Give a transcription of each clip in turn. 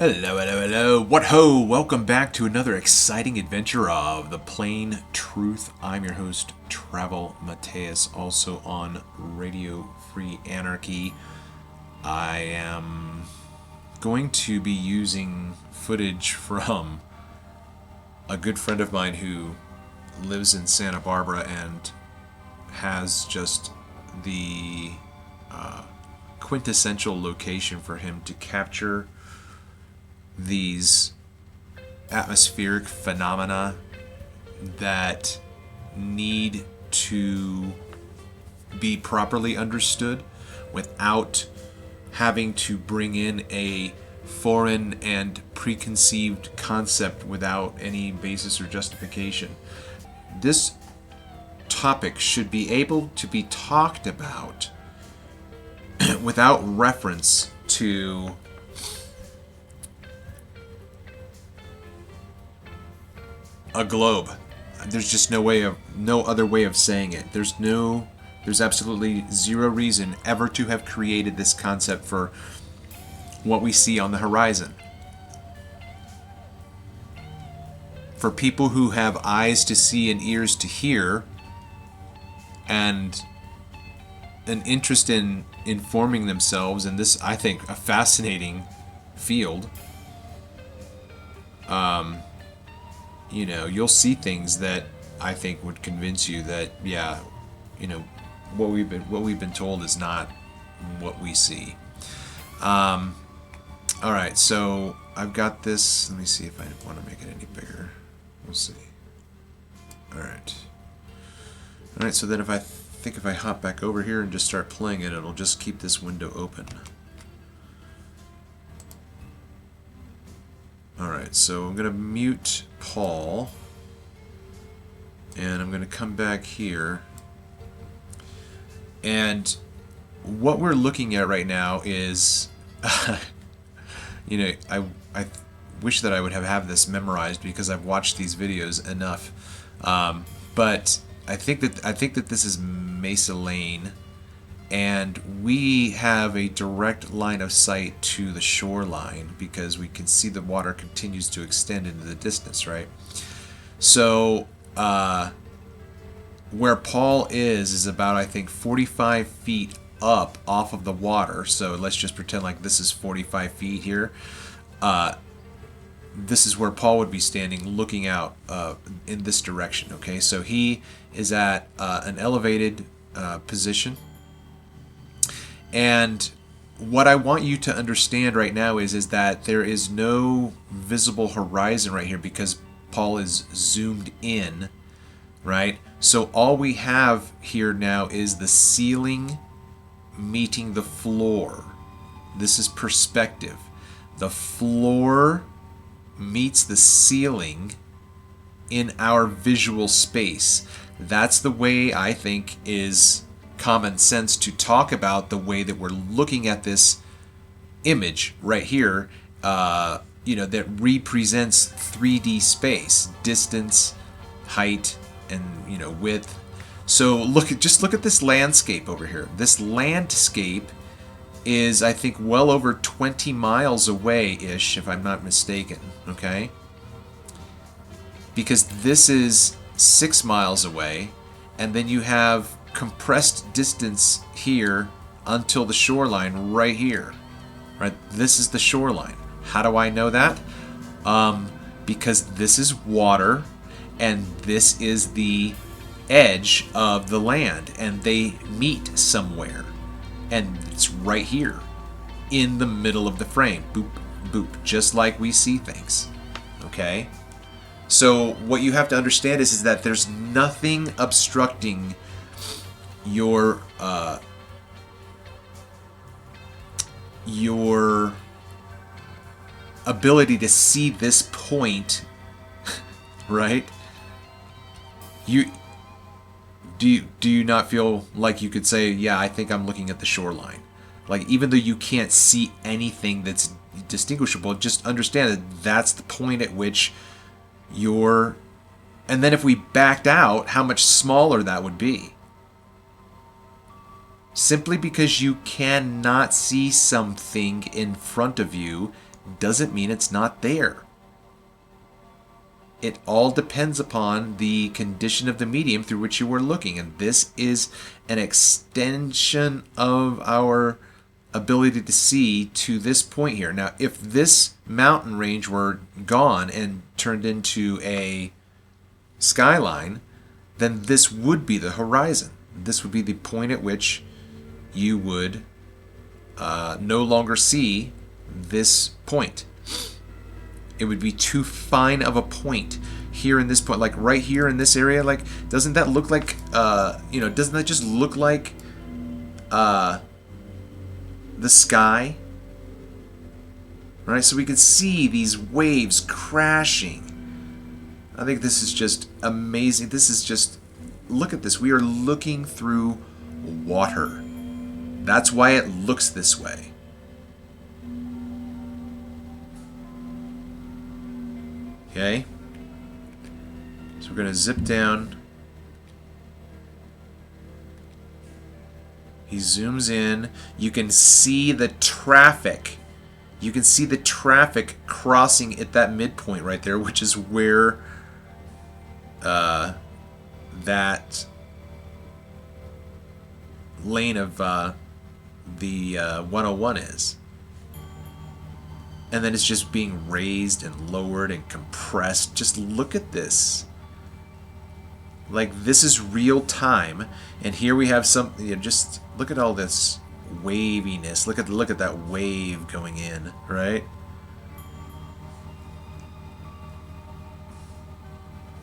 Hello, hello, hello. What ho! Welcome back to another exciting adventure of The Plain Truth. I'm your host, Travel Mateus, also on Radio Free Anarchy. I am going to be using footage from a good friend of mine who lives in Santa Barbara and has just the quintessential location for him to capture these atmospheric phenomena that need to be properly understood without having to bring in a foreign and preconceived concept without any basis or justification. This topic should be able to be talked about without reference to a globe. There's just no other way of saying it. There's absolutely zero reason ever to have created this concept for what we see on the horizon. For people who have eyes to see and ears to hear, and an interest in informing themselves in this, I think, a fascinating field, you'll see things that I think would convince you that, yeah, what we've been told is not what we see. All right, so I've got this. Let me see if I want to make it any bigger. We'll see. All right. So then if I hop back over here and just start playing it, it'll just keep this window open. Alright, so I'm going to mute Paul, and I'm going to come back here, and what we're looking at right now is, I wish that I would have this memorized because I've watched these videos enough, but I think that this is Mesa Lane, and we have a direct line of sight to the shoreline because we can see the water continues to extend into the distance, right? So where Paul is about, I think, 45 feet up off of the water. So let's just pretend like this is 45 feet here. This is where Paul would be standing looking out in this direction, okay? So he is at an elevated position. And what I want you to understand right now is that there is no visible horizon right here because Paul is zoomed in, right? So all we have here now is the ceiling meeting the floor. This is perspective. The floor meets the ceiling in our visual space. That's the way I think is common sense to talk about the way that we're looking at this image right here, that represents 3D space, distance, height, and width. So just look at this landscape over here. This landscape is, I think, well over 20 miles away-ish, if I'm not mistaken, okay? Because this is 6 miles away, and then you have compressed distance here until the shoreline right here, right? This is the shoreline. How do I know that? Because this is water and this is the edge of the land, and they meet somewhere, and it's right here in the middle of the frame. Boop, boop, just like we see things, okay? So what you have to understand is that there's nothing obstructing your ability to see this point, right? Do you not feel like you could say, yeah, I think I'm looking at the shoreline? Like, even though you can't see anything that's distinguishable, just understand that that's the point at which you're... And then if we backed out, how much smaller that would be. Simply because you cannot see something in front of you doesn't mean it's not there. It all depends upon the condition of the medium through which you are looking. And this is an extension of our ability to see to this point here. Now, if this mountain range were gone and turned into a skyline, then this would be the horizon. This would be the point at which you would no longer see this point. It would be too fine of a point here in this point, like right here in this area. Like, doesn't that look like, doesn't that just look like the sky? Right, so we can see these waves crashing. I think this is just amazing. This is just, look at this. We are looking through water. That's why it looks this way. Okay, so we're going to zip down. He zooms in. You can see the traffic. You can see the traffic crossing at that midpoint right there, which is where that lane of the 101 is. And then it's just being raised and lowered and compressed. Just look at this. Like, this is real time. And here we have some, just look at all this waviness. Look at that wave going in, right?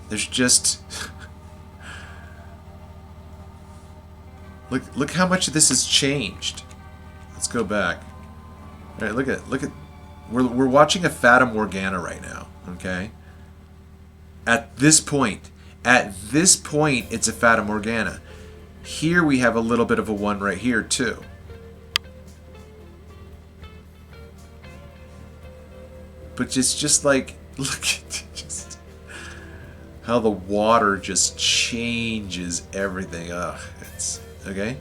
There's just look how much this has changed. Let's go back. All right, look at we're watching a Fata Morgana right now, okay? At this point, it's a Fata Morgana. Here we have a little bit of a one right here too. But it's just like, look at just how the water just changes everything. Ugh, it's okay.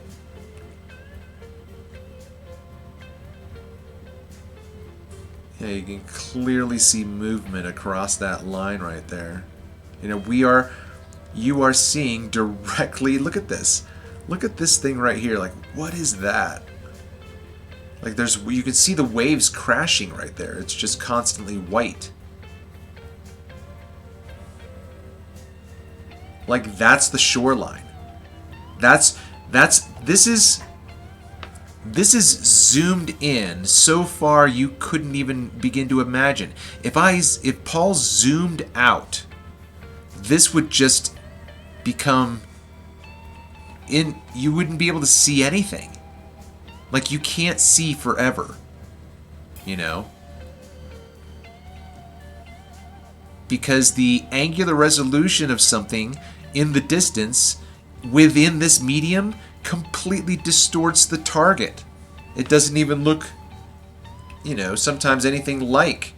Yeah, you can clearly see movement across that line right there. You are seeing directly, look at this. Look at this thing right here. Like, what is that? Like, you can see the waves crashing right there. It's just constantly white. Like, that's the shoreline. This is zoomed in so far you couldn't even begin to imagine. If Paul zoomed out, this would just become you wouldn't be able to see anything. Like, you can't see forever, because the angular resolution of something in the distance within this medium completely distorts the target. It doesn't even look, sometimes anything like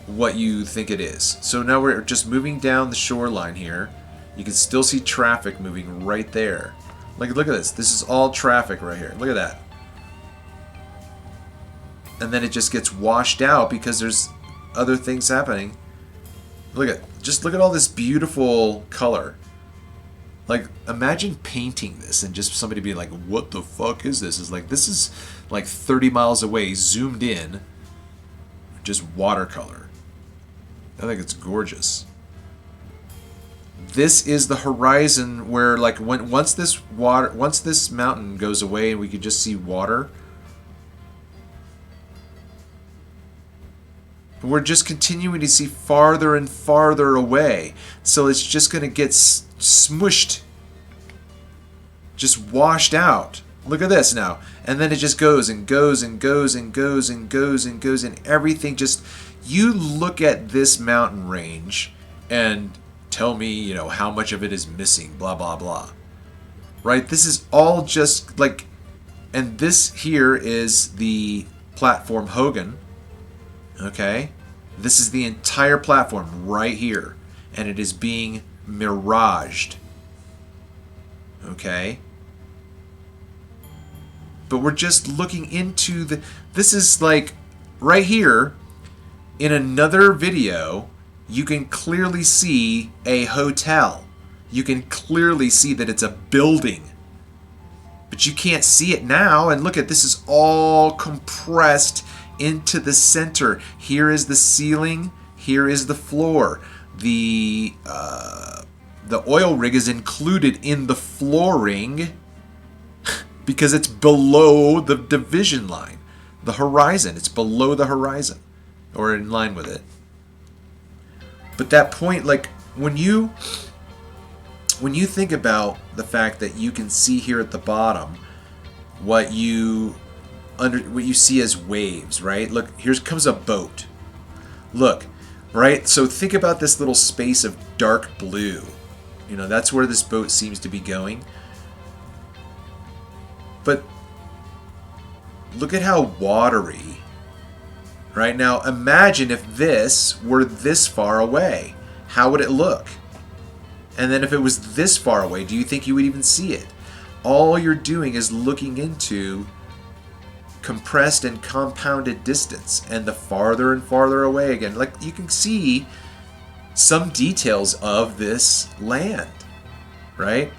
what you think it is. So now we're just moving down the shoreline here. You can still see traffic moving right there. Like, look at this. This is all traffic right here. Look at that. And then it just gets washed out because there's other things happening. Look at all this beautiful color. Like, imagine painting this and just somebody being like, what the fuck is this? It's like, this is like 30 miles away, zoomed in, just watercolor. I think it's gorgeous. This is the horizon where, like, once this mountain goes away and we could just see water, we're just continuing to see farther and farther away. So it's just going to get smushed, just washed out. Look at this now. And then it just goes and goes and goes and goes and goes and goes, and everything just, you look at this mountain range and tell me, how much of it is missing, blah, blah, blah. Right? This is all just like, and this here is the platform Hogan. Okay? This is the entire platform right here. And it is being miraged. Okay? But we're just looking into this is like, right here, In another video, you can clearly see a hotel. You can clearly see that it's a building. But you can't see it now. And look at this, is all compressed into the center. Here is the ceiling. Here is the floor. The oil rig is included in the flooring because it's below the division line, the horizon. It's below the horizon, or in line with it. But that point, like when you think about the fact that you can see here at the bottom what you see as waves, right? Look, here comes a boat. Look, right? So think about this little space of dark blue. You know, that's where this boat seems to be going. But look at how watery. Right now, imagine if this were this far away. How would it look? And then if it was this far away, do you think you would even see it? All you're doing is looking into compressed and compounded distance, and the farther and farther away again. Like, you can see some details of this land, right?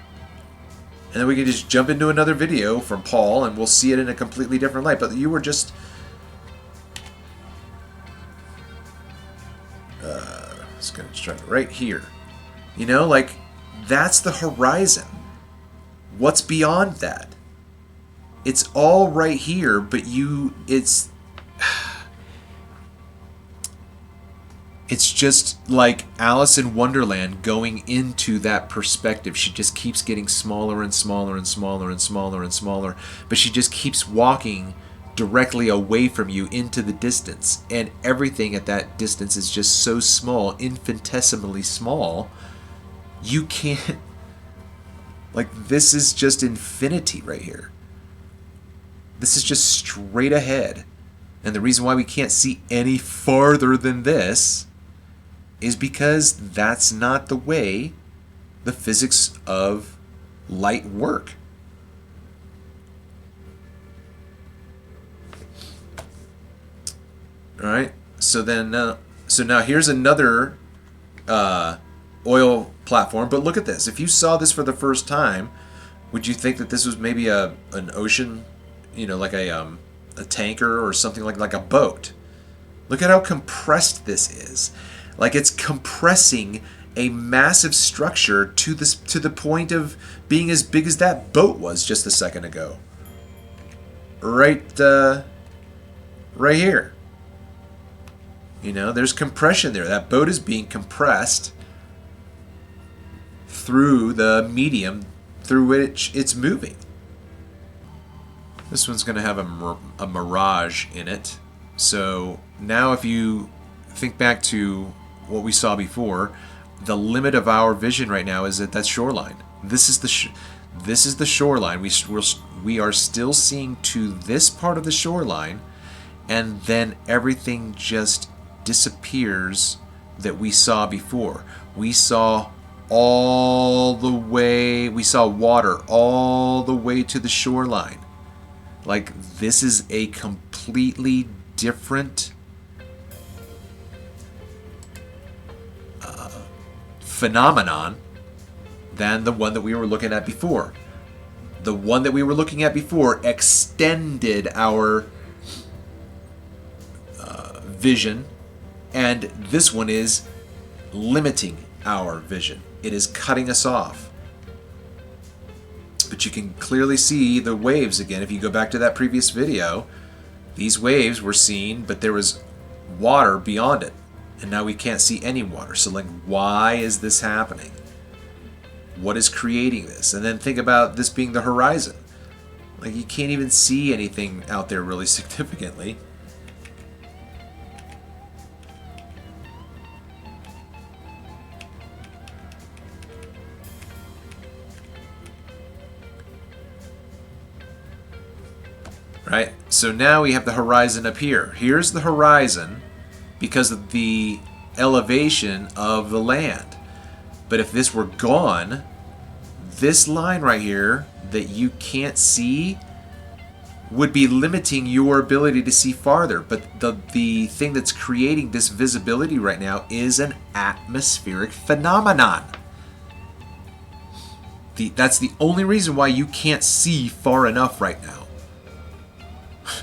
And then we can just jump into another video from Paul and we'll see it in a completely different light. But you were just just gonna try right here. You know, like, that's the horizon. What's beyond that? It's all right here, but it's just like Alice in Wonderland going into that perspective. She just keeps getting smaller and smaller and smaller and smaller and smaller, but she just keeps walking directly away from you into the distance, and everything at that distance is just so small, infinitesimally small. You can't, like, this is just infinity right here. This is just straight ahead. And the reason why we can't see any farther than this is because that's not the way the physics of light work. All right. So now here's another oil platform. But look at this. If you saw this for the first time, would you think that this was maybe an ocean, you know, like a tanker or something like a boat? Look at how compressed this is. Like, it's compressing a massive structure to the point of being as big as that boat was just a second ago. Right here. You know, there's compression there. That boat is being compressed through the medium through which it's moving. This one's going to have a mirage in it. So now if you think back to what we saw before, the limit of our vision right now is at that shoreline. This is the shoreline. We are still seeing to this part of the shoreline, and then everything just disappears that we saw before. We saw water all the way to the shoreline. Like, this is a completely different phenomenon than the one that we were looking at before. The one that we were looking at before extended our vision, and this one is limiting our vision. It is cutting us off. But you can clearly see the waves again. If you go back to that previous video, these waves were seen, but there was water beyond it. And now we can't see any water. So, like, why is this happening? What is creating this? And then think about this being the horizon. Like, you can't even see anything out there really significantly. Right? So now we have the horizon up here. Here's the horizon because of the elevation of the land. But if this were gone, this line right here that you can't see would be limiting your ability to see farther. But the thing that's creating this visibility right now is an atmospheric phenomenon. That's the only reason why you can't see far enough right now.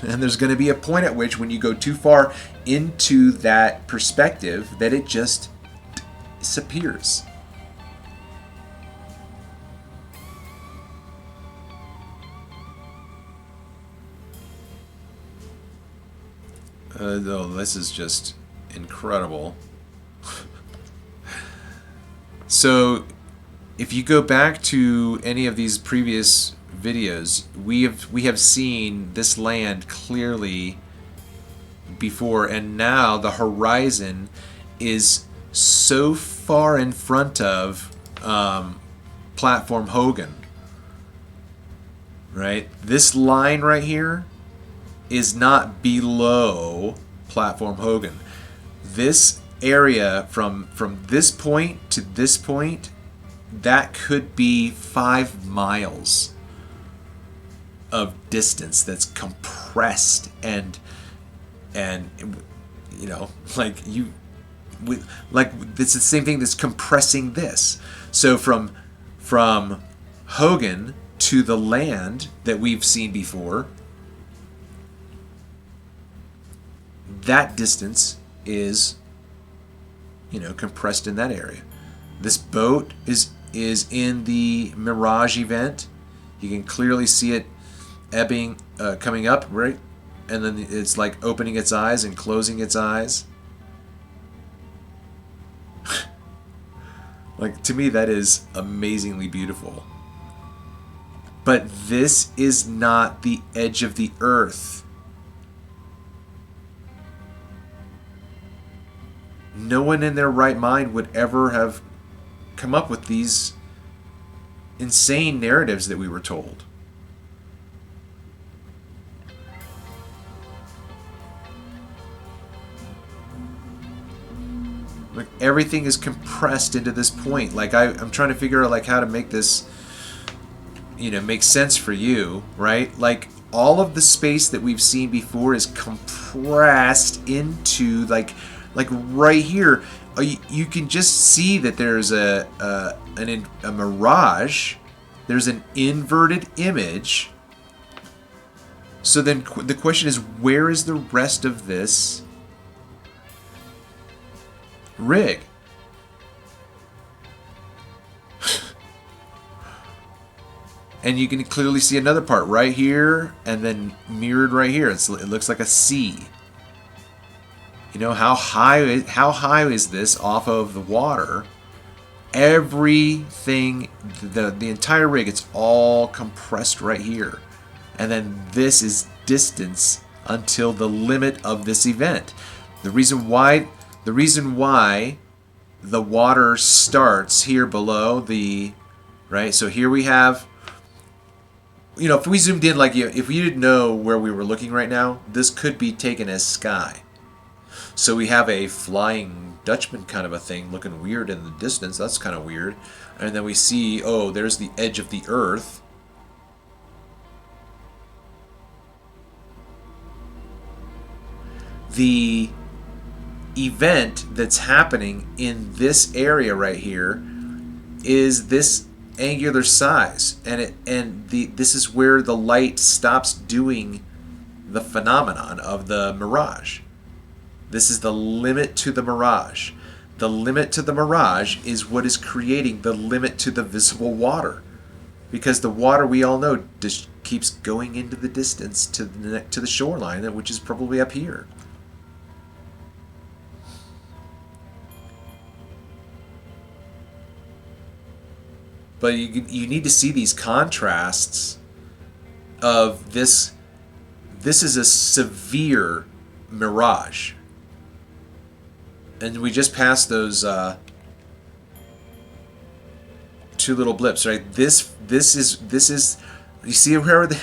And there's going to be a point at which, when you go too far into that perspective, that it just disappears. Oh, this is just incredible. So, if you go back to any of these previous videos, we have seen this land clearly before, and now the horizon is so far in front of Platform Hogan. Right? This line right here is not below Platform Hogan. This area from this point to this point, that could be 5 miles of distance that's compressed, and you know, like it's the same thing that's compressing this. So from Hogan to the land that we've seen before, that distance is, you know, compressed in that area. This boat is in the Mirage event. You can clearly see it ebbing, coming up, right? And then it's like opening its eyes and closing its eyes. Like, to me, that is amazingly beautiful. But this is not the edge of the earth. No one in their right mind would ever have come up with these insane narratives that we were told. Like, everything is compressed into this point. Like, I'm trying to figure out like how to make this, you know, make sense for you, right? Like, all of the space that we've seen before is compressed into like right here. You can just see that there's a mirage. There's an inverted image. So then the question is, where is the rest of this rig? And you can clearly see another part right here, and then mirrored right here. It looks like a C. You know, how high is this off of the water? Everything, the entire rig, it's all compressed right here. And then this is distance until the limit of this event. The reason why the water starts here below the, right? So here we have, you know, if we zoomed in, like, if we didn't know where we were looking right now, this could be taken as sky. So we have a Flying Dutchman kind of a thing looking weird in the distance. That's kind of weird. And then we see, oh, there's the edge of the earth. The event that's happening in this area right here is this angular size, and this is where the light stops doing the phenomenon of the mirage. This is the limit to the mirage. The limit to the mirage is what is creating the limit to the visible water, because the water, we all know, just keeps going into the distance to the shoreline, which is probably up here. But you need to see these contrasts of this. This is a severe mirage. And we just passed those two little blips, right? This is you see where you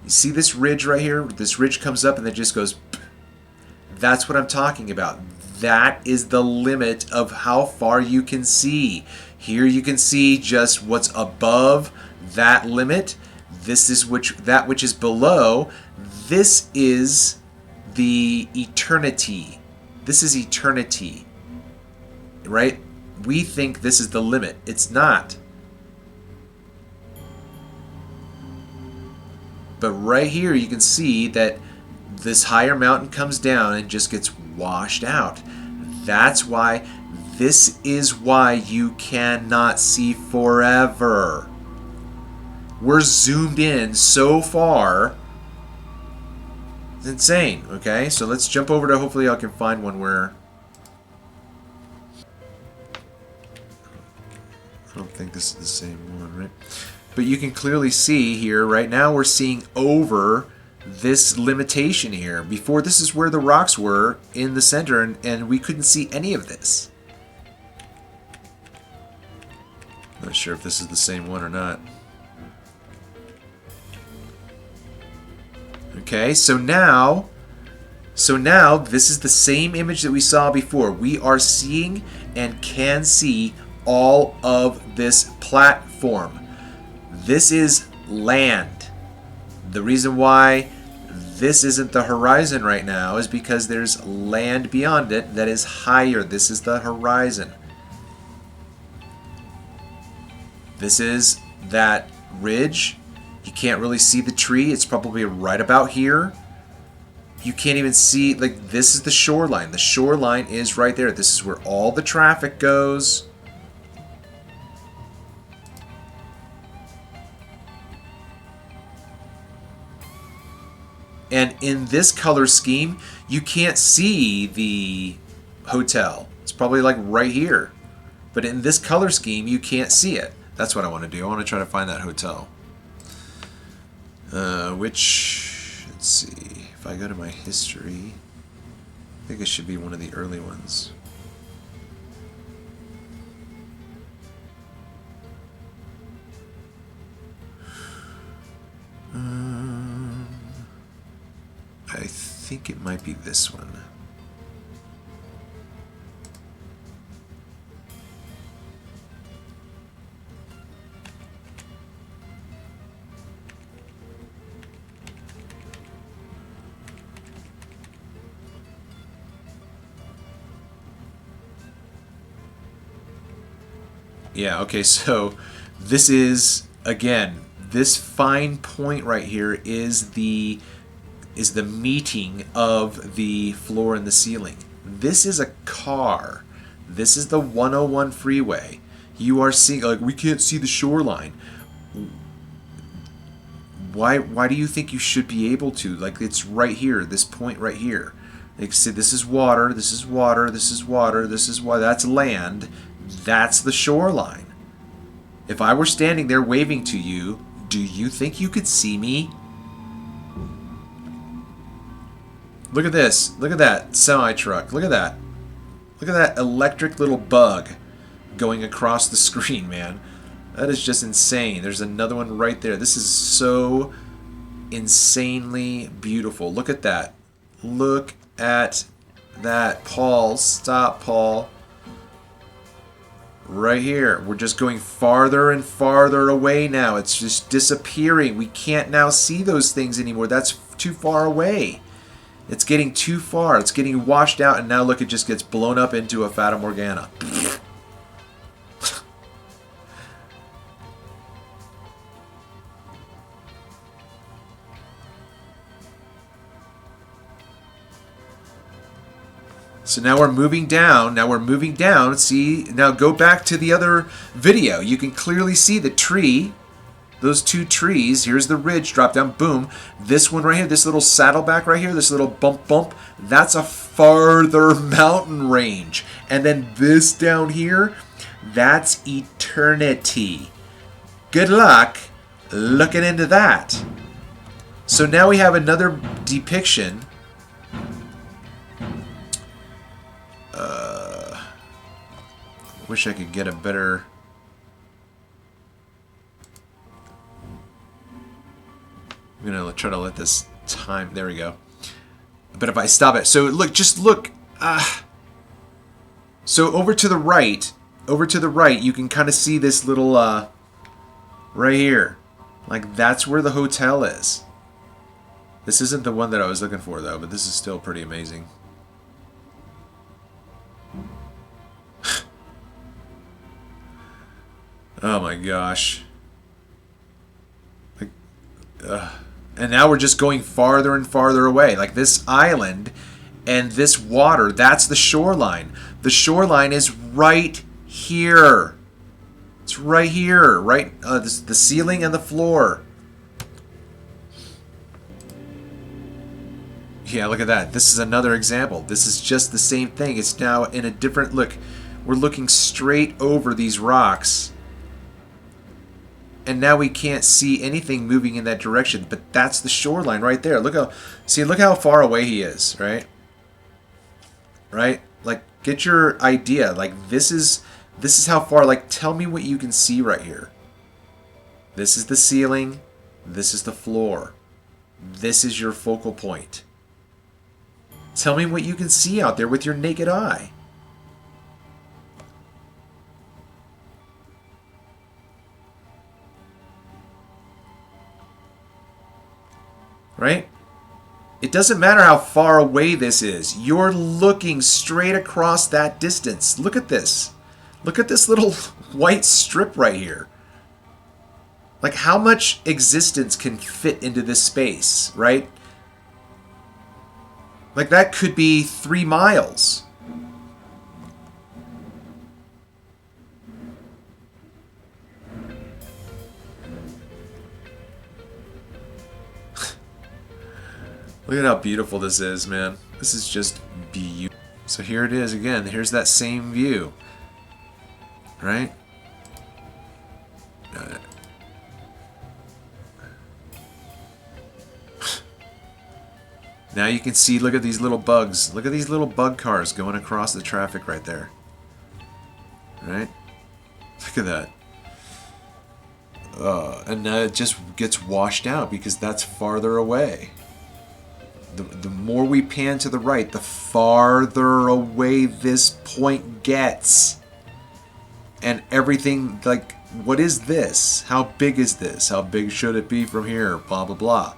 see this ridge right here? This ridge comes up and then just goes. That's what I'm talking about. That is the limit of how far you can see. Here you can see just what's above that limit. This is that which is below. This is the eternity. This is eternity, right? We think this is the limit. It's not. But right here you can see that this higher mountain comes down and just gets washed out. That's why, this is why you cannot see forever. We're zoomed in so far. It's insane, okay? So let's jump over to, hopefully I can find one where... I don't think this is the same one, right? But you can clearly see here, right now we're seeing over this limitation here. Before, this is where the rocks were in the center, and we couldn't see any of this. Not sure if this is the same one or not. Okay, so now this is the same image that we saw before. We are seeing and can see all of this platform. This is land. The reason why this isn't the horizon right now is because there's land beyond it that is higher. This is the horizon. This is that ridge. You can't really see the tree. It's probably right about here. You can't even see, like, this is the shoreline. The shoreline is right there. This is where all the traffic goes. And in this color scheme, you can't see the hotel. It's probably like right here. But in this color scheme, you can't see it. That's what I want to do. I want to try to find that hotel. Let's see. If I go to my history, I think it should be one of the early ones. I think it might be this one. Yeah, okay, so this is, again, this fine point right here is the meeting of the floor and the ceiling. This is a car. This is the 101 freeway. You are seeing, like, we can't see the shoreline. Why do you think you should be able to? Like, it's right here, this point right here. Like, see, this is water, this is water, this is water, this is water, that's land. That's the shoreline. If I were standing there waving to you, do you think you could see me? Look at this. Look at that semi-truck. Look at that. Look at that electric little bug going across the screen, man. That is just insane. There's another one right there. This is so insanely beautiful. Look at that. Look at that. Paul, stop, Paul. Right here. We're just going farther and farther away now. It's just disappearing. We can't now see those things anymore. That's too far away. It's getting too far. It's getting washed out, and now look, it just gets blown up into a Fata Morgana. So now we're moving down. Now we're moving down. See, now go back to the other video. You can clearly see the tree. Those two trees. Here's the ridge. Drop down. Boom. This one right here. This little saddleback right here. This little bump. That's a farther mountain range. And then this down here. That's eternity. Good luck looking into that. So now we have another depiction. Wish I could get a better... I'm going to try to let this time... There we go. But if I stop it... So look, just look. So over to the right, you can kind of see this little... right here. Like, that's where the hotel is. This isn't the one that I was looking for, though, but this is still pretty amazing. Oh my gosh. Like, and now we're just going farther and farther away. Like, this island and this water, that's the shoreline. The shoreline is right here. It's right here, right? The ceiling and the floor. Yeah, look at that. This is another example. This is just the same thing. It's now in a different look. We're looking straight over these rocks. And now we can't see anything moving in that direction. But that's the shoreline right there. Look how far away he is, right? Right? Like, get your idea. Like, this is how far. Like, tell me what you can see right here. This is the ceiling. This is the floor. This is your focal point. Tell me what you can see out there with your naked eye. Right? It doesn't matter how far away this is. You're looking straight across that distance. Look at this. Look at this little white strip right here. Like, how much existence can fit into this space, right? Like, that could be 3 miles. Look at how beautiful this is, man. This is just beautiful. So here it is again. Here's that same view. Right? Now you can see, look at these little bugs. Look at these little bug cars going across the traffic right there. Right? Look at that. And it just gets washed out because that's farther away. The more we pan to the right, the farther away this point gets. And everything, like, what is this? How big is this? How big should it be from here? Blah, blah, blah.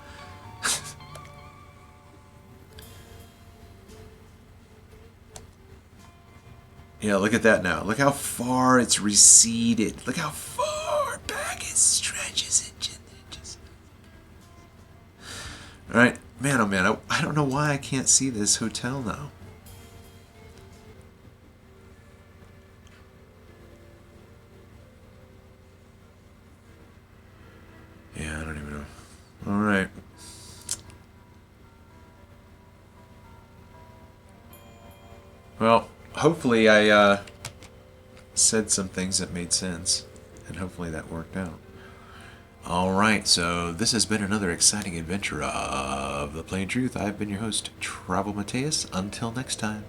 Yeah, look at that now. Look how far it's receded. Look how far back it stretches. Alright, man, oh man, I don't know why I can't see this hotel now. Yeah, I don't even know. Alright. Well, hopefully I said some things that made sense, and hopefully that worked out. Alright, so this has been another exciting adventure of The Plain Truth. I've been your host, Travel Mateus. Until next time.